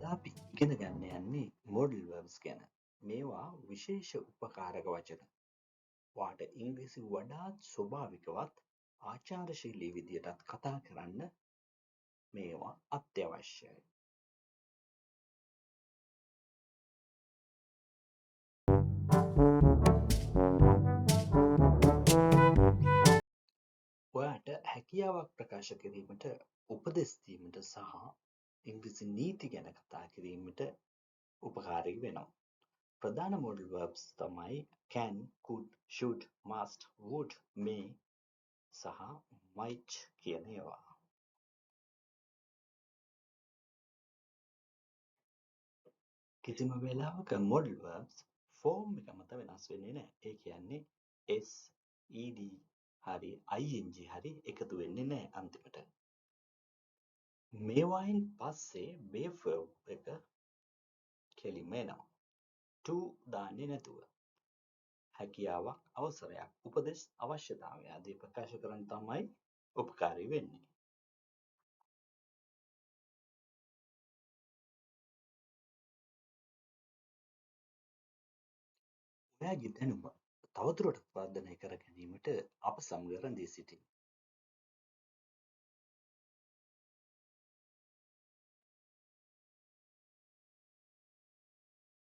අපි ඉගෙන ගන්න යන්නේ මොඩල් වර්බ්ස් ගැන. මේවා විශේෂ උපකාරක වචන. වාට ඉංග්‍රීසි වඩාත් ස්වභාවිකවත් ආචාරශීලී විදියටත් කතා කරන්න මේවා අත්‍යවශ්‍යයි. ඔයාට හැකියාවක් ප්‍රකාශ කිරීමට, උපදෙස් දීමට සහ ඉංග්‍රීසි නීති ගැන කතා කිරීමට උපකාරී වෙනවා. ප්‍රධාන මොඩල් වර්බ්ස් තමයි can, could, should, must, would, may සහ might කියන ඒවා. කිසිම වෙලාවක මොඩල් වර්බ්ස් ෆෝම් එක මත වෙනස් වෙන්නේ නැහැ. ඒ කියන්නේ s, ed හරි ing හරි එකතු වෙන්නේ නැහැ අන්තිමට. මේවායින් පස්සේ මේ verb එක කෙලින්ම එනවා. to දාන්නේ නැතුව. හැකියාවක්, අවසරයක්, උපදෙස්, අවශ්‍යතාවය ආදී ප්‍රකාශ කරන්න තමයි උපකාරී වෙන්නේ. ඔයාගේ දැනුම තවදුරටත් වර්ධනය කර ගැනීමට අප සමග රැඳී සිටින්න.